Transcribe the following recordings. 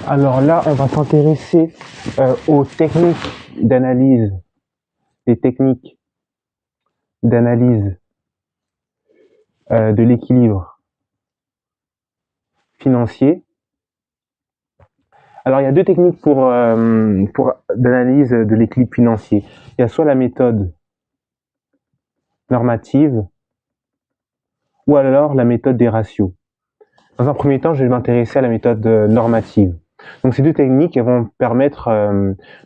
Alors là, on va s'intéresser aux techniques d'analyse, les techniques d'analyse de l'équilibre financier. Alors, il y a deux techniques pour d'analyse de l'équilibre financier. Il y a soit la méthode normative ou alors la méthode des ratios. Dans un premier temps, je vais m'intéresser à la méthode normative. Donc, ces deux techniques elles vont permettre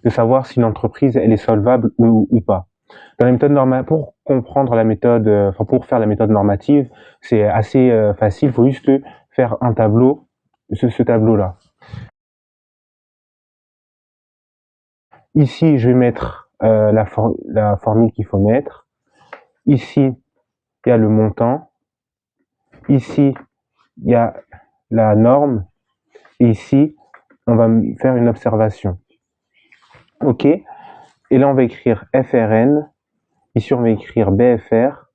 de savoir si une entreprise elle est solvable ou pas. Dans la méthode normative, pour comprendre la méthode, pour faire la méthode normative, c'est assez facile. Il faut juste faire un tableau, ce tableau-là. Ici, je vais mettre la formule qu'il faut mettre. Ici, il y a le montant. Ici, il y a la norme. Et ici, on va faire une observation. OK. Et là, on va écrire FRN. Ici, on va écrire BFR.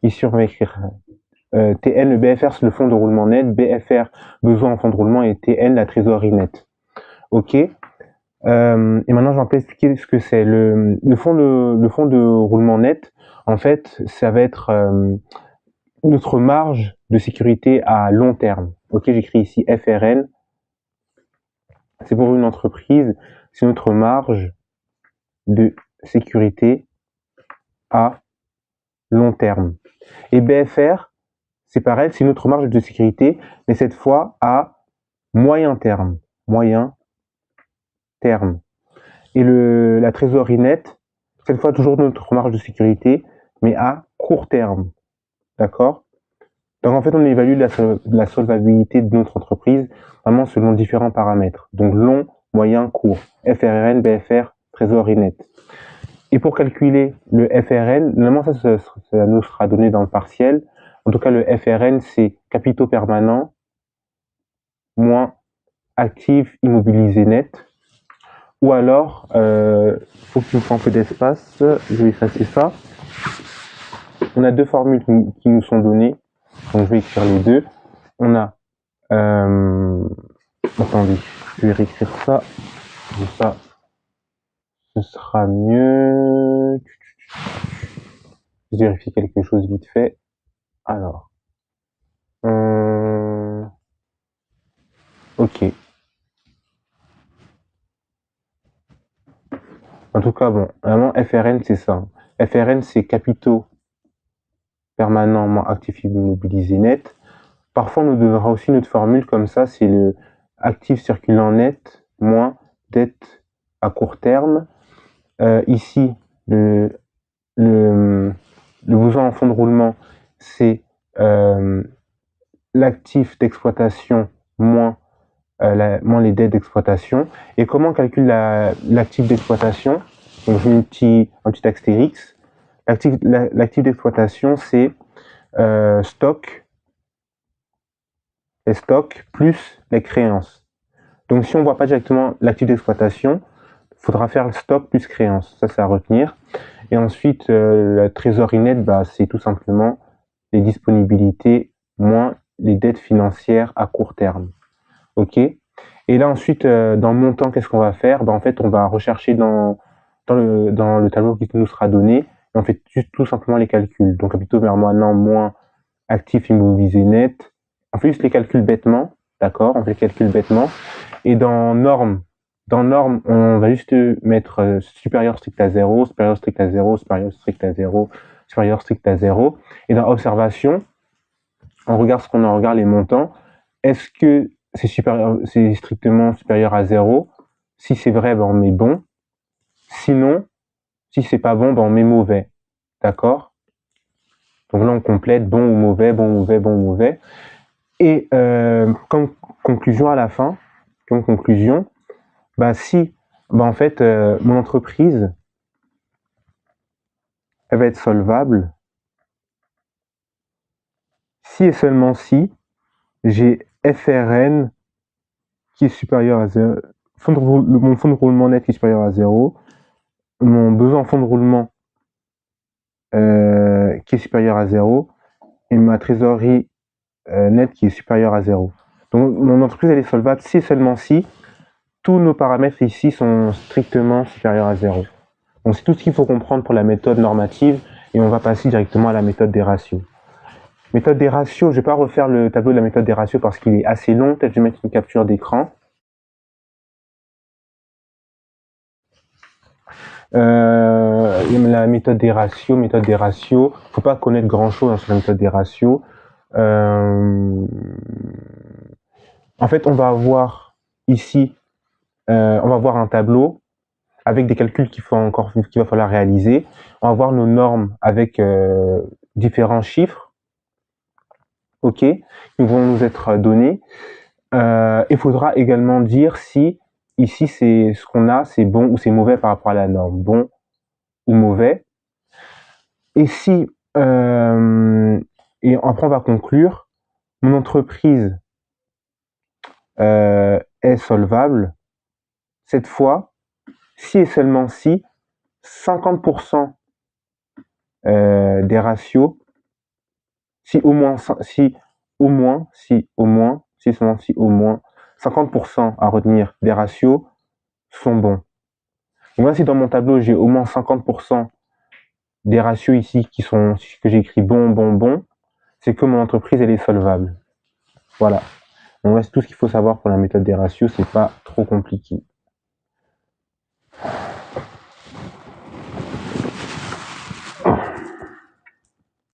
Ici, on va écrire TN. Le BFR, c'est le fonds de roulement net. BFR, besoin en fonds de roulement. Et TN, la trésorerie nette. OK. Et maintenant, je vais un peu expliquer ce que c'est. Le fonds de roulement net, en fait, ça va être notre marge de sécurité à long terme. OK, j'écris ici FRN. C'est pour une entreprise, c'est notre marge de sécurité à long terme. Et BFR, c'est pareil, c'est notre marge de sécurité, mais cette fois à moyen terme. Moyen terme. Et la trésorerie nette, cette fois toujours notre marge de sécurité, mais à court terme. D'accord? Donc en fait, on évalue la solvabilité de notre entreprise vraiment selon différents paramètres. Donc long, moyen, court. FRN, BFR, trésorerie nette. Et pour calculer le FRN, normalement ça nous sera donné dans le partiel. En tout cas, le FRN, c'est capitaux permanents moins actifs immobilisés nets. Ou alors, faut qu'il me faut un peu d'espace, je vais effacer ça. On a deux formules qui nous sont données, donc je vais écrire les deux. On a, attendez, je vais réécrire ça, ça, ce sera mieux. Je vérifie quelque chose vite fait. Alors, ok. En tout cas, bon, vraiment, FRN, c'est ça. FRN, c'est capitaux permanents moins actifs immobilisés net. Parfois, on nous donnera aussi une autre formule comme ça, c'est le actif circulant net moins dette à court terme. Ici, le besoin en fonds de roulement, c'est l'actif d'exploitation moins les dettes d'exploitation. Et comment on calcule l'actif d'exploitation? Donc je mets un petit astérix. L'actif d'exploitation, c'est stock, les stocks plus les créances. Donc si on ne voit pas directement l'actif d'exploitation, il faudra faire stock plus créance. Ça, c'est à retenir. Et ensuite, la trésorerie nette, c'est tout simplement les disponibilités moins les dettes financières à court terme. OK? Et là, ensuite, dans le montant, qu'est-ce qu'on va faire? En fait, on va rechercher dans le tableau qui nous sera donné, et on fait juste tout simplement les calculs. Donc, capitaux permanents moins actifs immobilisés net. On fait juste les calculs bêtement, d'accord? On fait les calculs bêtement. Et dans normes, on va juste mettre supérieur strict à 0, supérieur strict à 0, supérieur strict à 0, supérieur strict à 0. Et dans observation, on regarde les montants. Est-ce que c'est strictement supérieur à 0? Si c'est vrai, on met bon. Sinon, si c'est pas bon, on met mauvais. D'accord? Donc là, on complète bon ou mauvais, bon ou mauvais, bon ou mauvais. Et comme conclusion à la fin, si en fait mon entreprise elle va être solvable si et seulement si j'ai FRN qui est supérieur à 0, mon fonds de roulement net qui est supérieur à 0, mon besoin en fonds de roulement qui est supérieur à 0 et ma trésorerie nette qui est supérieure à 0. Donc mon entreprise elle est solvable si et seulement si tous nos paramètres ici sont strictement supérieurs à 0. Donc c'est tout ce qu'il faut comprendre pour la méthode normative et on va passer directement à la méthode des ratios. Méthode des ratios, je ne vais pas refaire le tableau de la méthode des ratios parce qu'il est assez long, peut-être je vais mettre une capture d'écran. La méthode des ratios, faut pas connaître grand chose sur la méthode des ratios. En fait, on va avoir ici, on va avoir un tableau avec des calculs qu'il va falloir réaliser. On va voir nos normes avec différents chiffres, ok, qui vont nous être donnés. Il faudra également dire si ici c'est ce qu'on a, c'est bon ou c'est mauvais par rapport à la norme, bon ou mauvais. Et si et après on va conclure, mon entreprise est solvable. Cette fois, si et seulement si 50% des ratios, si au moins 50% à retenir des ratios sont bons. Donc là, si dans mon tableau j'ai au moins 50% des ratios ici que j'ai écrit bon, c'est que mon entreprise elle est solvable. Voilà. Donc là, c'est tout ce qu'il faut savoir pour la méthode des ratios, c'est pas trop compliqué.